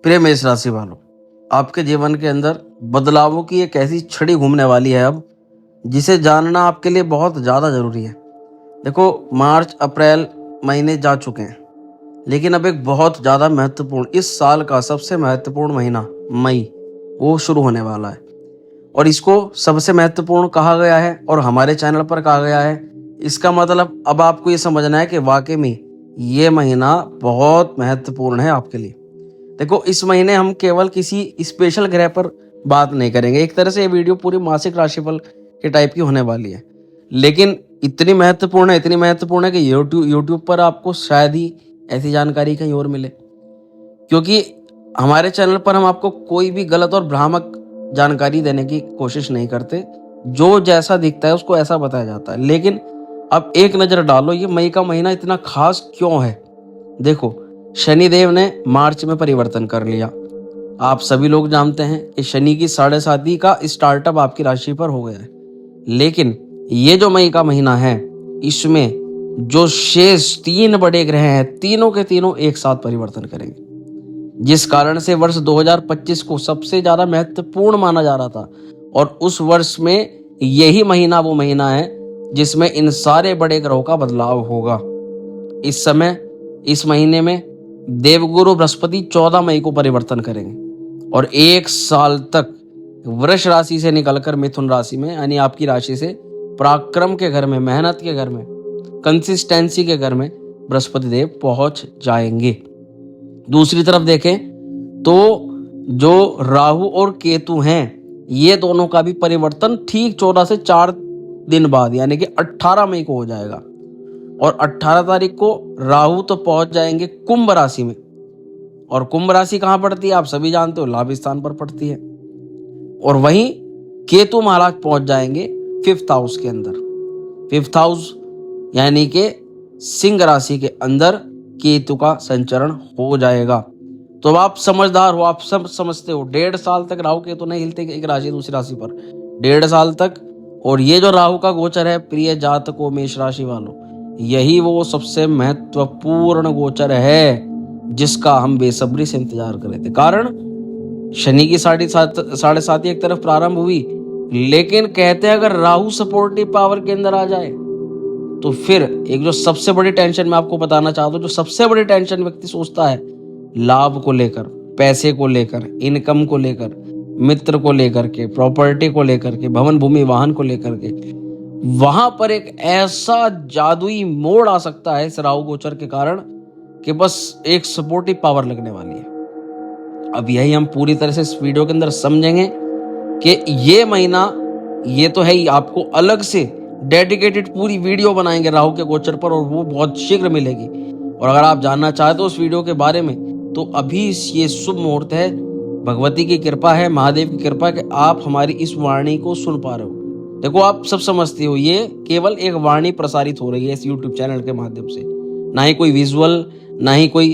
प्रिय मेष राशि वालों, आपके जीवन के अंदर बदलावों की एक ऐसी छड़ी घूमने वाली है अब, जिसे जानना आपके लिए बहुत ज़्यादा ज़रूरी है। देखो, मार्च अप्रैल महीने जा चुके हैं, लेकिन अब एक बहुत ज़्यादा महत्वपूर्ण, इस साल का सबसे महत्वपूर्ण महीना मई, वो शुरू होने वाला है। और इसको सबसे महत्वपूर्ण कहा गया है और हमारे चैनल पर कहा गया है। इसका मतलब अब आपको ये समझना है कि वाकई में ये महीना बहुत महत्वपूर्ण है आपके लिए। देखो, इस महीने हम केवल किसी स्पेशल ग्रह पर बात नहीं करेंगे। एक तरह से ये वीडियो पूरी मासिक राशिफल के टाइप की होने वाली है, लेकिन इतनी महत्वपूर्ण है कि यूट्यूब पर आपको शायद ही ऐसी जानकारी कहीं और मिले, क्योंकि हमारे चैनल पर हम आपको कोई भी गलत और भ्रामक जानकारी देने की कोशिश नहीं करते। जो जैसा दिखता है उसको ऐसा बताया जाता है। लेकिन अब एक नज़र डालो, ये मई का महीना इतना खास क्यों है। देखो, शनिदेव ने मार्च में परिवर्तन कर लिया। आप सभी लोग जानते हैं कि शनि की 7.5 का स्टार्टअप आपकी राशि पर हो गया है। लेकिन ये जो मई का महीना है, इसमें जो शेष 3 बड़े ग्रह हैं, तीनों के तीनों एक साथ परिवर्तन करेंगे, जिस कारण से वर्ष 2025 को सबसे ज्यादा महत्वपूर्ण माना जा रहा था। और उस वर्ष में यही महीना वो महीना है जिसमें इन सारे बड़े ग्रहों का बदलाव होगा। इस समय, इस महीने में देवगुरु बृहस्पति 14 मई को परिवर्तन करेंगे और 1 साल तक वृष राशि से निकलकर मिथुन राशि में, यानी आपकी राशि से पराक्रम के घर में, मेहनत के घर में, कंसिस्टेंसी के घर में बृहस्पति देव पहुंच जाएंगे। दूसरी तरफ देखें तो जो राहु और केतु हैं, ये दोनों का भी परिवर्तन ठीक 14 से 4 दिन बाद, यानी कि 18 मई को हो जाएगा। और 18 तारीख को राहु तो पहुंच जाएंगे कुंभ राशि में। और कुंभ राशि कहां पड़ती है आप सभी जानते हो, लाभ स्थान पर पड़ती है। और वहीं केतु महाराज पहुंच जाएंगे 5th हाउस के अंदर। 5th हाउस यानी कि सिंह राशि के अंदर केतु का संचरण हो जाएगा। तो आप समझदार हो, आप सब समझते हो, 1.5 साल तक राहु केतु नहीं हिलते एक राशि दूसरी राशि पर, 1.5 साल तक। और ये जो राहु का गोचर है, प्रिय जातकों, मेष राशि वालों, यही वो सबसे महत्वपूर्ण गोचर है जिसका हम बेसब्री से इंतजार कर रहे थे। कारण शनि की 7.5 एक तरफ प्रारंभ हुई, लेकिन कहते हैं अगर राहु सपोर्टिव पावर के अंदर आ जाए तो फिर एक जो सबसे बड़ी टेंशन मैं आपको बताना चाहता हूं, जो सबसे बड़ी टेंशन व्यक्ति सोचता है लाभ को लेकर, पैसे को लेकर, इनकम को लेकर, मित्र को लेकर के, प्रॉपर्टी को लेकर के, भवन भूमि वाहन को लेकर के, वहां पर एक ऐसा जादुई मोड़ आ सकता है इस राहु गोचर के कारण कि बस एक सपोर्टिव पावर लगने वाली है। अब यही हम पूरी तरह से इस वीडियो के अंदर समझेंगे कि ये महीना, ये तो है ही, आपको अलग से डेडिकेटेड पूरी वीडियो बनाएंगे राहु के गोचर पर, और वो बहुत शीघ्र मिलेगी। और अगर आप जानना चाहते हो उस वीडियो के बारे में, तो अभी ये शुभ मुहूर्त है, भगवती की कृपा है, महादेव की कृपा है कि आप हमारी इस वाणी को सुन पा रहे हो। देखो, आप सब समझते हो ये केवल एक वाणी प्रसारित हो रही है इस यूट्यूब चैनल के माध्यम से, ना ही कोई विजुअल, ना ही कोई,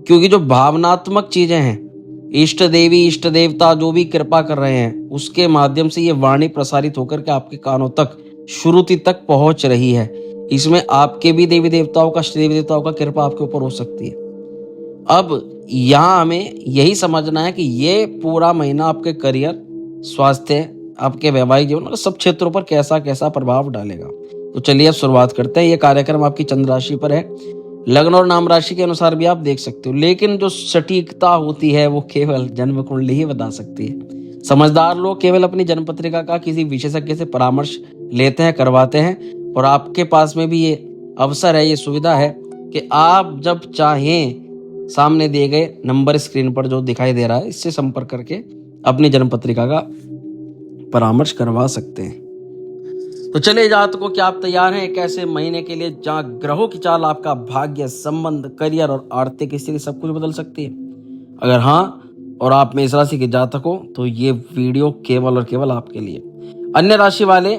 क्योंकि जो भावनात्मक चीजें हैं, इष्ट देवी इष्ट देवता जो भी कृपा कर रहे हैं, उसके माध्यम से ये वाणी प्रसारित होकर के आपके कानों तक, श्रुति तक पहुंच रही है। इसमें आपके भी देवी देवताओं का कृपा आपके ऊपर हो सकती है। अब यहाँ हमें यही समझना है कि ये पूरा महीना आपके करियर, स्वास्थ्य, आपके वैवाहिक जीवन, सब क्षेत्रों पर कैसा कैसा प्रभाव डालेगा। तो चलिए अब शुरुआत करते हैं। ये कार्यक्रम आपकी चंद्र राशि पर है, लग्न और नाम राशि के अनुसार भी आप देख सकते हो, लेकिन जो सटीकता होती है वो केवल जन्म कुंडली ही बता सकती है। समझदार लोग केवल अपनी जन्म पत्रिका का किसी विशेषज्ञ से परामर्श लेते हैं, करवाते हैं। और आपके पास में भी ये अवसर है, ये सुविधा है कि आप जब चाहें सामने दिए गए नंबर स्क्रीन पर जो दिखाई दे रहा है, इससे संपर्क करके अपनी जन्म पत्रिका का परामर्श करवा सकते हैं। तो चलिए जातकों, क्या आप तैयार हैं एक ऐसे महीने के लिए जहां ग्रहों की चाल आपका भाग्य, संबंध, करियर और आर्थिक स्थिति सब कुछ बदल सकती है? अगर हाँ, और आप मेष राशि के जातक हो, तो ये वीडियो केवल और केवल आपके लिए। अन्य राशि वाले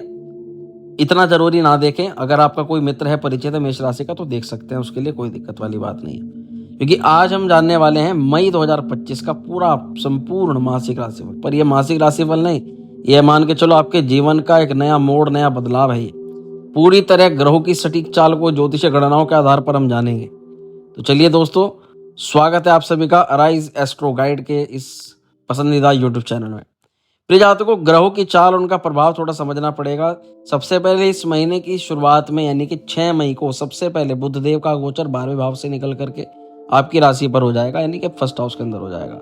इतना जरूरी ना देखें। अगर आपका कोई मित्र है, परिचित है मेष राशि का, तो देख सकते हैं, उसके लिए कोई दिक्कत वाली बात नहीं है। क्योंकि आज हम जानने वाले हैं मई 2025 का पूरा संपूर्ण मासिक राशिफल। पर यह मासिक राशिफल नहीं, यह मान के चलो आपके जीवन का एक नया मोड़, नया बदलाव है। ये पूरी तरह ग्रहों की सटीक चाल को ज्योतिष गणनाओं के आधार पर हम जानेंगे। तो चलिए दोस्तों, स्वागत है आप सभी का अराइज एस्ट्रो गाइड के इस पसंदीदा यूट्यूब चैनल में। प्रिय जातकों, ग्रहों की चाल, उनका प्रभाव थोड़ा समझना पड़ेगा। सबसे पहले इस महीने की शुरुआत में यानी कि 6 मई को सबसे पहले बुध देव का गोचर 12वें भाव से निकल करके आपकी राशि पर हो जाएगा, यानी कि फर्स्ट हाउस के अंदर हो जाएगा।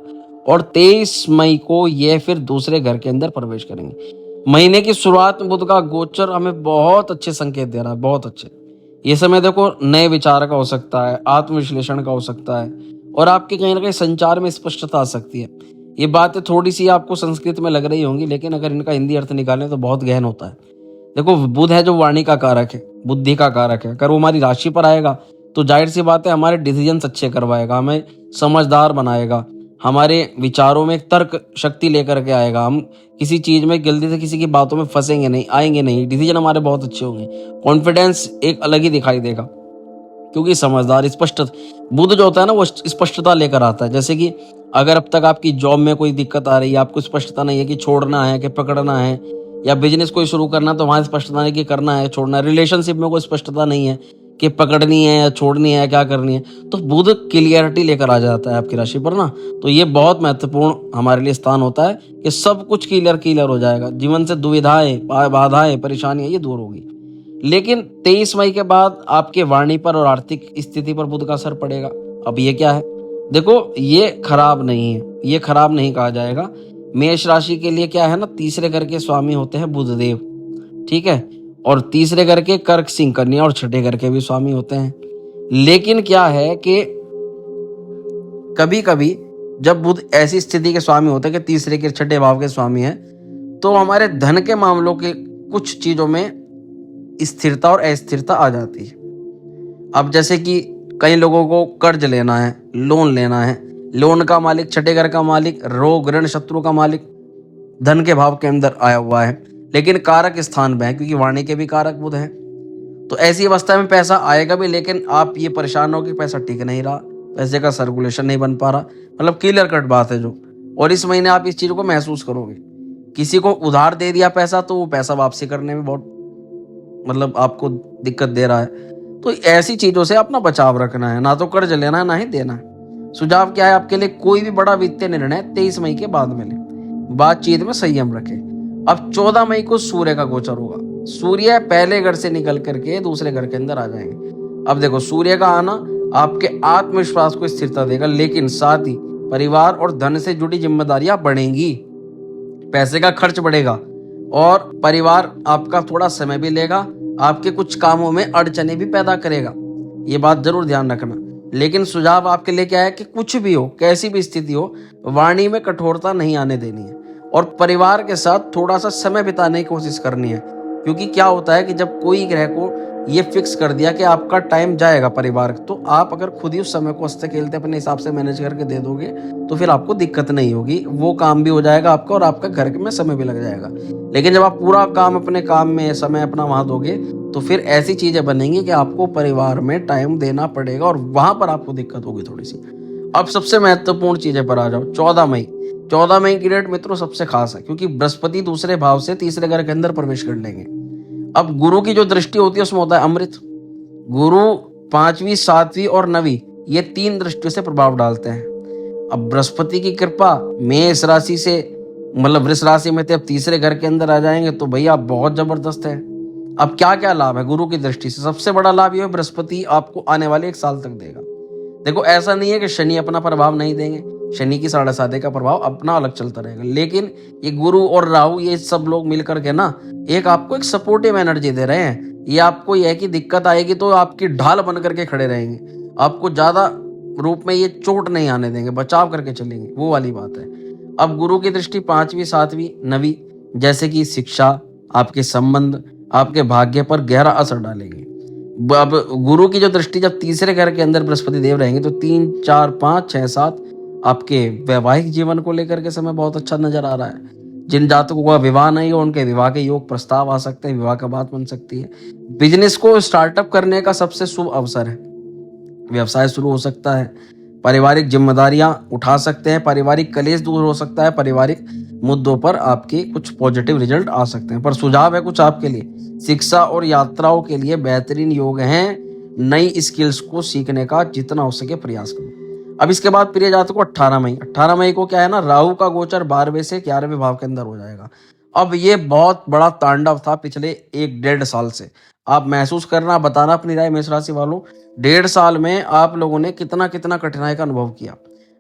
और 23 मई को यह फिर दूसरे घर के अंदर प्रवेश करेंगे। महीने की शुरुआत में बुध का गोचर हमें बहुत अच्छे संकेत दे रहा है, बहुत अच्छे। ये समय देखो नए विचार का हो सकता है, आत्मविश्लेषण का हो सकता है, और आपके कहीं ना कहीं संचार में स्पष्टता आ सकती है। ये बातें थोड़ी सी आपको संस्कृत में लग रही होंगी, लेकिन अगर इनका हिंदी अर्थ निकालें तो बहुत गहन होता है। देखो, बुध है जो वाणी का कारक है, बुद्धि का कारक है। अगर वो हमारी राशि पर आएगा तो जाहिर सी बात है हमारे डिसीजन अच्छे करवाएगा, हमें समझदार बनाएगा, हमारे विचारों में एक तर्क शक्ति लेकर के आएगा। हम किसी चीज में जल्दी से किसी की बातों में फंसेंगे नहीं, आएंगे नहीं, डिसीजन हमारे बहुत अच्छे होंगे, कॉन्फिडेंस एक अलग ही दिखाई देगा, क्योंकि समझदार स्पष्ट बुध जो होता है ना वो स्पष्टता लेकर आता है। जैसे कि अगर अब तक आपकी जॉब में कोई दिक्कत आ रही है, आपको स्पष्टता नहीं है कि छोड़ना है कि पकड़ना है, या बिजनेस कोई शुरू करना है तो वहां स्पष्टता नहीं कि करना है छोड़ना है, रिलेशनशिप में कोई स्पष्टता नहीं है कि पकड़नी है या छोड़नी है, क्या करनी है, तो बुध क्लियरिटी लेकर आ जाता है आपकी राशि पर ना। तो ये बहुत महत्वपूर्ण हमारे लिए स्थान होता है कि सब कुछ क्लियर हो जाएगा। जीवन से दुविधाएं, बाधाएं, परेशानियां ये दूर होगी। लेकिन 23 मई के बाद आपके वाणी पर और आर्थिक स्थिति पर बुध का असर पड़ेगा। अब ये क्या है? देखो, ये खराब नहीं है, ये खराब नहीं कहा जाएगा। मेष राशि के लिए क्या है ना, तीसरे घर के स्वामी होते हैं बुध देव, ठीक है, और तीसरे घर के कर्क, सिंह, कन्या और छठे घर के भी स्वामी होते हैं। लेकिन क्या है कि कभी कभी जब बुध ऐसी स्थिति के स्वामी होते हैं कि तीसरे के छठे भाव के स्वामी हैं, तो हमारे धन के मामलों के कुछ चीजों में स्थिरता और अस्थिरता आ जाती है। अब जैसे कि कई लोगों को कर्ज लेना है, लोन लेना है, लोन का मालिक छठे घर का मालिक, रोग ऋण शत्रु का मालिक धन के भाव के अंदर आया हुआ है, लेकिन कारक स्थान में है, क्योंकि वाणी के भी कारक बुध हैं। तो ऐसी अवस्था में पैसा आएगा भी, लेकिन आप ये परेशान हो कि पैसा टिक नहीं रहा, पैसे का सर्कुलेशन नहीं बन पा रहा, मतलब क्लियर कट बात है जो। और इस महीने आप इस चीज को महसूस करोगे। किसी को उधार दे दिया पैसा तो वो पैसा वापसी करने में बहुत मतलब आपको दिक्कत दे रहा है। तो ऐसी चीजों से अपना बचाव रखना है, ना तो कर्ज लेना है ना ही देना है। सुझाव क्या है आपके लिए? कोई भी बड़ा वित्तीय निर्णय 23 मई के बाद में ले, बातचीत में संयम रखें। अब 14 मई को सूर्य का गोचर होगा। सूर्य पहले घर से निकल करके दूसरे घर के अंदर आ जाएंगे। अब देखो, सूर्य का आना आपके आत्मविश्वास को स्थिरता देगा, लेकिन साथ ही परिवार और धन से जुड़ी जिम्मेदारियां बढ़ेंगी, पैसे का खर्च बढ़ेगा, और परिवार आपका थोड़ा समय भी लेगा, आपके कुछ कामों में अड़चने भी पैदा करेगा। ये बात जरूर ध्यान रखना। लेकिन सुझाव आपके लिए क्या है कि कुछ भी हो, कैसी भी स्थिति हो, वाणी में कठोरता नहीं आने देनी है, और परिवार के साथ थोड़ा सा समय बिताने की कोशिश करनी है। क्योंकि क्या होता है कि जब कोई ग्रह को ये फिक्स कर दिया कि आपका टाइम जाएगा परिवार, तो आप अगर खुद ही उस समय को हंसते खेलते अपने हिसाब से मैनेज करके दे दोगे तो फिर आपको दिक्कत नहीं होगी, वो काम भी हो जाएगा आपका और आपका घर में समय भी लग जाएगा। लेकिन जब आप पूरा काम अपने काम में समय अपना वहां दोगे तो फिर ऐसी चीजें बनेंगी कि आपको परिवार में टाइम देना पड़ेगा, और वहां पर आपको दिक्कत होगी थोड़ी सी। अब सबसे महत्वपूर्ण चीजें पर आ जाओ। 14 मई की डेट मित्रों सबसे खास है, क्योंकि बृहस्पति दूसरे भाव से तीसरे घर के अंदर प्रवेश कर लेंगे। अब गुरु की जो दृष्टि होती है उसमें होता है अमृत। गुरु 5वीं, 7वीं और 9वीं ये 3 दृष्टियों से प्रभाव डालते हैं। अब बृहस्पति की कृपा मेष राशि से मतलब वृष राशि में थे, अब तीसरे घर के अंदर आ जाएंगे, तो भैया बहुत जबरदस्त है। अब क्या क्या लाभ है गुरु की दृष्टि से? सबसे बड़ा लाभ ये है, बृहस्पति आपको आने वाले 1 साल तक देगा। देखो, ऐसा नहीं है कि शनि अपना प्रभाव नहीं देंगे, शनि की 7.5 का प्रभाव अपना अलग चलता रहेगा, लेकिन ये गुरु और राहु ये सब लोग मिलकर के ना एक आपको एक सपोर्टिव एनर्जी दे रहे हैं। ये आपको यह कि दिक्कत आएगी तो आपकी ढाल बन करके खड़े रहेंगे, आपको ज्यादा रूप में ये चोट नहीं आने देंगे, बचाव करके चलेंगे, वो वाली बात है। अब गुरु की दृष्टि 5वीं, 7वीं, 9वीं जैसे कि शिक्षा, आपके संबंध, आपके भाग्य पर गहरा असर डालेंगे। अब गुरु की जो दृष्टि जब तीसरे घर के अंदर बृहस्पति देव रहेंगे तो 3, 4, 5, 6, 7 आपके वैवाहिक जीवन को लेकर के समय बहुत अच्छा नजर आ रहा है। जिन जातकों का विवाह नहीं हो उनके विवाह के योग प्रस्ताव आ सकते हैं, विवाह का बात बन सकती है। बिजनेस को स्टार्टअप करने का सबसे शुभ अवसर है, व्यवसाय शुरू हो सकता है, पारिवारिक जिम्मेदारियां उठा सकते हैं, पारिवारिक कलेश दूर हो सकता है, पारिवारिक मुद्दों पर आपके कुछ पॉजिटिव रिजल्ट आ सकते हैं। पर सुझाव है कुछ आपके लिए, शिक्षा और यात्राओं के लिए बेहतरीन योग हैं। नई स्किल्स को सीखने का जितना हो सके प्रयास करो। अब इसके बाद प्रिय जातकों को 18 मई को क्या है ना, राहु का गोचर 12वें से 11वें भाव के अंदर हो जाएगा। अब ये बहुत बड़ा तांडव था पिछले 1-1.5 साल से। आप महसूस करना, बताना अपनी राय मेष राशि वालों। 1.5 साल में आप लोगों ने कितना कितना कठिनाई का अनुभव किया।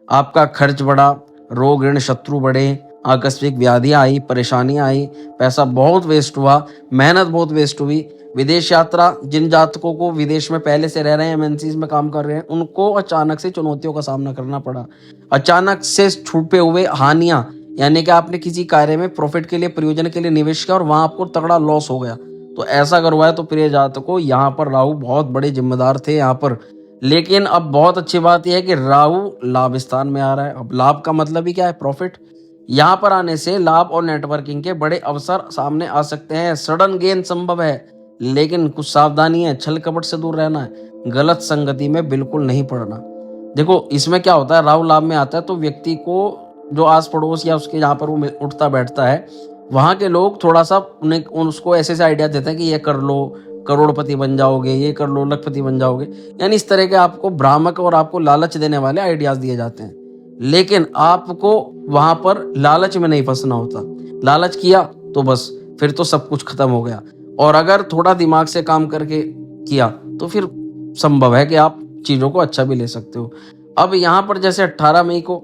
आपका खर्च बढ़ा, रोग ऋण शत्रु बढ़े, आकस्मिक व्याधियां आई, परेशानियां आई, पैसा बहुत वेस्ट हुआ, मेहनत बहुत वेस्ट हुई। विदेश यात्रा, जिन जातकों को विदेश में पहले से रह रहे हैं, एमएनसीज में काम कर रहे हैं, उनको अचानक से चुनौतियों का सामना करना पड़ा। अचानक से छूटे हुए हानियां, यानी कि आपने किसी कार्य में प्रॉफिट के लिए, प्रयोजन के लिए निवेश किया और वहां आपको तगड़ा लॉस हो गया। तो ऐसा अगर हुआ है तो प्रिय जातकों, यहाँ पर राहु बहुत बड़े जिम्मेदार थे यहाँ पर। लेकिन अब बहुत अच्छी बात यह है कि राहु लाभ स्थान में आ रहा है। अब लाभ का मतलब ही क्या है? प्रॉफिट। यहाँ पर आने से लाभ और नेटवर्किंग के बड़े अवसर सामने आ सकते हैं। सडन गेन संभव है, लेकिन कुछ सावधानी है, छल कपट से दूर रहना है, गलत संगति में बिल्कुल नहीं पड़ना। देखो इसमें क्या होता है, राहु लाभ में आता है तो व्यक्ति को जो आस पड़ोस या उसके जहाँ पर वो उठता बैठता है, वहाँ के लोग थोड़ा सा उन्हें उसको ऐसे ऐसे आइडिया देते हैं कि ये कर लो, करोड़पति बन जाओगे, ये कर लो, लखपति बन जाओगे। यानी इस तरह के आपको भ्रामक और आपको लालच देने वाले आइडियाज दिए जाते हैं। लेकिन आपको वहां पर लालच में नहीं फंसना होता। लालच किया तो बस फिर तो सब कुछ खत्म हो गया। और अगर थोड़ा दिमाग से काम करके किया तो फिर संभव है कि आप चीजों को अच्छा भी ले सकते हो। अब यहाँ पर जैसे 18 मई को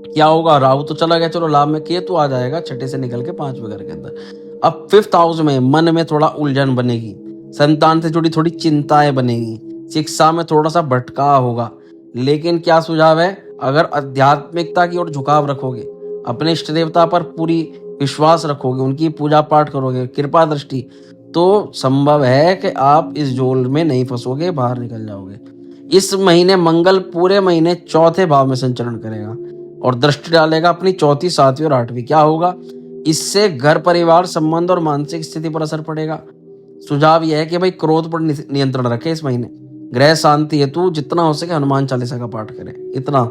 क्या होगा, राहु तो चला गया, चलो लाभ में, केतु आ जाएगा 6 से निकल के 5वें घर के अंदर। अब 5th हाउस में मन में थोड़ा उलझन बनेगी, संतान से जुड़ी थोड़ी चिंताएं बनेगी, शिक्षा में थोड़ा सा भटकाव होगा। लेकिन क्या सुझाव है, अगर आध्यात्मिकता की ओर झुकाव रखोगे, अपने इष्ट देवता पर पूरी विश्वास रखोगे, उनकी पूजा पाठ करोगे, कृपा दृष्टि, तो संभव है कि आप इस जोल में नहीं फंसोगे, बाहर निकल जाओगे। इस महीने मंगल पूरे महीने 4थे भाव में संचरण करेगा और दृष्टि डालेगा अपनी 4th, 7वीं और 8वीं। क्या होगा, इससे घर परिवार संबंध और मानसिक स्थिति पर असर पड़ेगा। सुझाव यह है कि भाई क्रोध पर नियंत्रण रखें इस महीने। ग्रह शांति हेतु जितना हो सके हनुमान चालीसा का पाठ करें, इतना।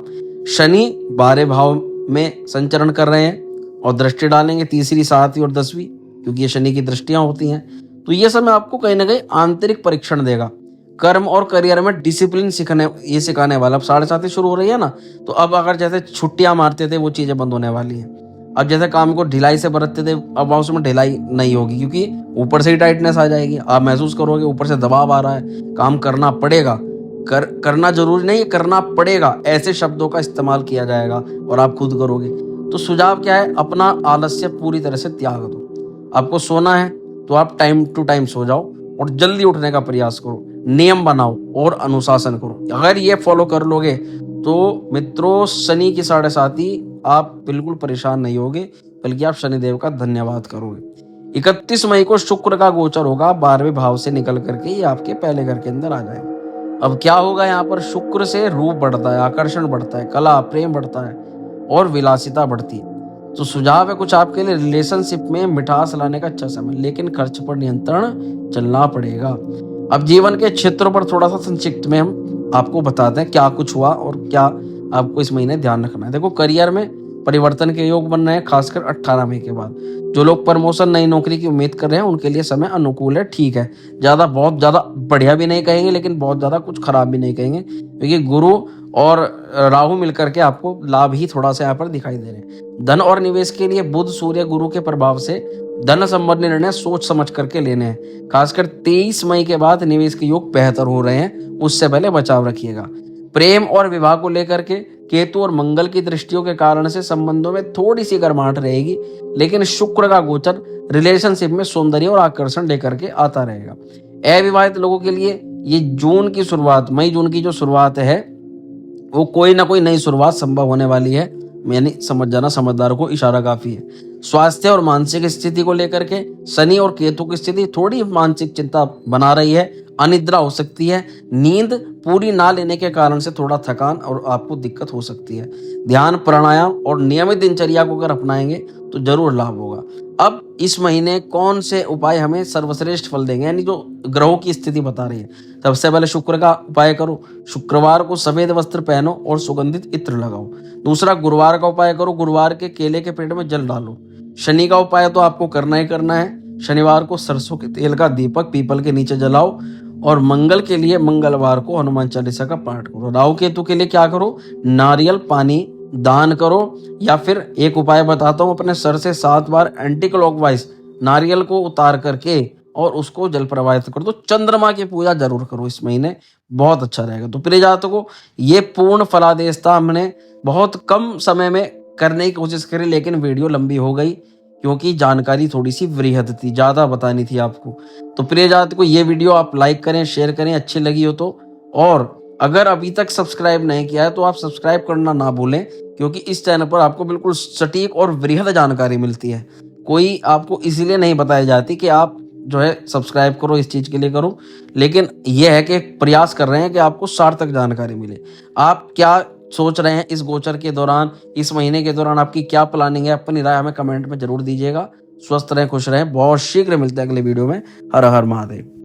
शनि 12 भाव में संचरण कर रहे हैं और दृष्टि डालेंगे 3री, 7वीं और 10वीं, क्योंकि ये शनि की दृष्टियां होती हैं। तो ये समय आपको कहीं ना कहीं आंतरिक परीक्षण देगा। कर्म और करियर में डिसिप्लिन सिखाने वाला। अब 7.5 शुरू हो रही है ना, तो अब अगर जैसे छुट्टियां मारते थे वो चीजें बंद होने वाली हैं। अब जैसे काम को ढिलाई से बरतते थे, अब उसमें ढिलाई नहीं होगी, क्योंकि ऊपर से ही टाइटनेस आ जाएगी। आप महसूस करोगे ऊपर से दबाव आ रहा है, काम करना पड़ेगा। करना जरूरी नहीं है, करना पड़ेगा, ऐसे शब्दों का इस्तेमाल किया जाएगा और आप खुद करोगे। तो सुझाव क्या है, अपना आलस्य पूरी तरह से त्याग दो। आपको सोना है तो आप टाइम टू टाइम सो जाओ और जल्दी उठने का प्रयास करो, नियम बनाओ और अनुशासन करो। अगर ये फॉलो कर लोगे तो मित्रों, शनि की 7.5 आप बिल्कुल परेशान नहीं होगे, बल्कि आप शनिदेव का धन्यवाद करोगे। 31 मई को शुक्र का गोचर होगा 12वें भाव से निकल करके ये आपके पहले घर के अंदर आ जाएगा। अब क्या होगा, यहाँ पर शुक्र से रूप बढ़ता है, आकर्षण बढ़ता है, कला प्रेम बढ़ता है और विलासिता बढ़ती है। तो सुझाव है कुछ आपके लिए, रिलेशनशिप में मिठास लाने का अच्छा समय, लेकिन खर्च पर नियंत्रण चलना पड़ेगा। अब जीवन के क्षेत्रों पर थोड़ा सा संक्षिप्त में हम आपको बताते हैं क्या कुछ हुआ और क्या आपको इस महीने ध्यान रखना है। देखो, करियर में परिवर्तन के योग बन रहे हैं, खासकर 18 मई के बाद। जो लोग प्रमोशन, नई नौकरी की उम्मीद कर रहे हैं, उनके लिए समय अनुकूल है, ठीक है। बहुत ज्यादा बढ़िया भी नहीं कहेंगे, लेकिन बहुत ज्यादा कुछ खराब भी नहीं कहेंगे, क्योंकि गुरु और राहु मिलकर के आपको लाभ ही थोड़ा सा यहाँ पर दिखाई दे रहे हैं। धन और निवेश के लिए बुध, सूर्य, गुरु के प्रभाव से धन संबंधी निर्णय सोच समझ करके लेने हैं। खासकर 23 मई के बाद निवेश के योग बेहतर हो रहे हैं, उससे पहले बचाव रखिएगा। प्रेम और विवाह को लेकर के केतु और मंगल की दृष्टियों के कारण से संबंधों में थोड़ी सी गर्माहट रहेगी, लेकिन शुक्र का गोचर रिलेशनशिप में सौंदर्य और आकर्षण लेकर के आता रहेगा। अविवाहित लोगों के लिए ये जून की शुरुआत, मई जून की जो शुरुआत है, वो कोई ना कोई नई शुरुआत संभव होने वाली है। यानी समझ जाना, समझदारों को इशारा काफी है। स्वास्थ्य और मानसिक स्थिति को लेकर के शनि और केतु की स्थिति थोड़ी मानसिक चिंता बना रही है, अनिद्रा हो सकती है, नींद पूरी ना लेने के कारण से थोड़ा थकान और आपको दिक्कत हो सकती है। ध्यान, प्राणायाम और नियमित दिनचर्या को अगर अपनाएंगे तो जरूर लाभ होगा। अब इस महीने कौन से उपाय हमें सर्वश्रेष्ठ फल देंगे, यानी जो ग्रहों की स्थिति बता रही है। सबसे पहले शुक्र का उपाय करो, शुक्रवार को सफेद वस्त्र पहनो और सुगंधित इत्र लगाओ। दूसरा, गुरुवार का उपाय करो, गुरुवार के केले के पेड़ में जल डालो। शनि का उपाय तो आपको करना ही करना है, शनिवार को सरसों के तेल का दीपक पीपल के नीचे जलाओ और मंगल के लिए मंगलवार को हनुमान चालीसा का पाठ करो। राहु केतु के लिए क्या करो, नारियल पानी दान करो, या फिर एक उपाय बताता हूँ, अपने सर से 7 बार एंटी क्लॉकवाइज नारियल को उतार करके और उसको जल प्रवाहित कर दो। चंद्रमा की पूजा जरूर करो इस महीने, बहुत अच्छा रहेगा। तो प्रिय जातकों, ये पूर्ण फलादेश था, हमने बहुत कम समय में करने की कोशिश करी, लेकिन वीडियो लंबी हो गई क्योंकि जानकारी थोड़ी सी वृहद थी, ज्यादा बतानी थी आपको। तो प्रिय जातकों, ये वीडियो आप लाइक करें, शेयर करें अच्छी लगी हो तो, और अगर अभी तक सब्सक्राइब नहीं किया है तो आप सब्सक्राइब करना ना भूलें, क्योंकि इस चैनल पर आपको बिल्कुल सटीक और वृहद जानकारी मिलती है। कोई आपको इसीलिए नहीं बताई जाती कि आप जो है सब्सक्राइब करो, इस चीज के लिए करो, लेकिन यह है कि प्रयास कर रहे हैं कि आपको सार्थक जानकारी मिले। आप क्या सोच रहे हैं इस गोचर के दौरान, इस महीने के दौरान आपकी क्या प्लानिंग है, अपनी राय हमें कमेंट में जरूर दीजिएगा। स्वस्थ रहें, खुश रहें, बहुत शीघ्र मिलते हैं अगले वीडियो में। हर हर महादेव।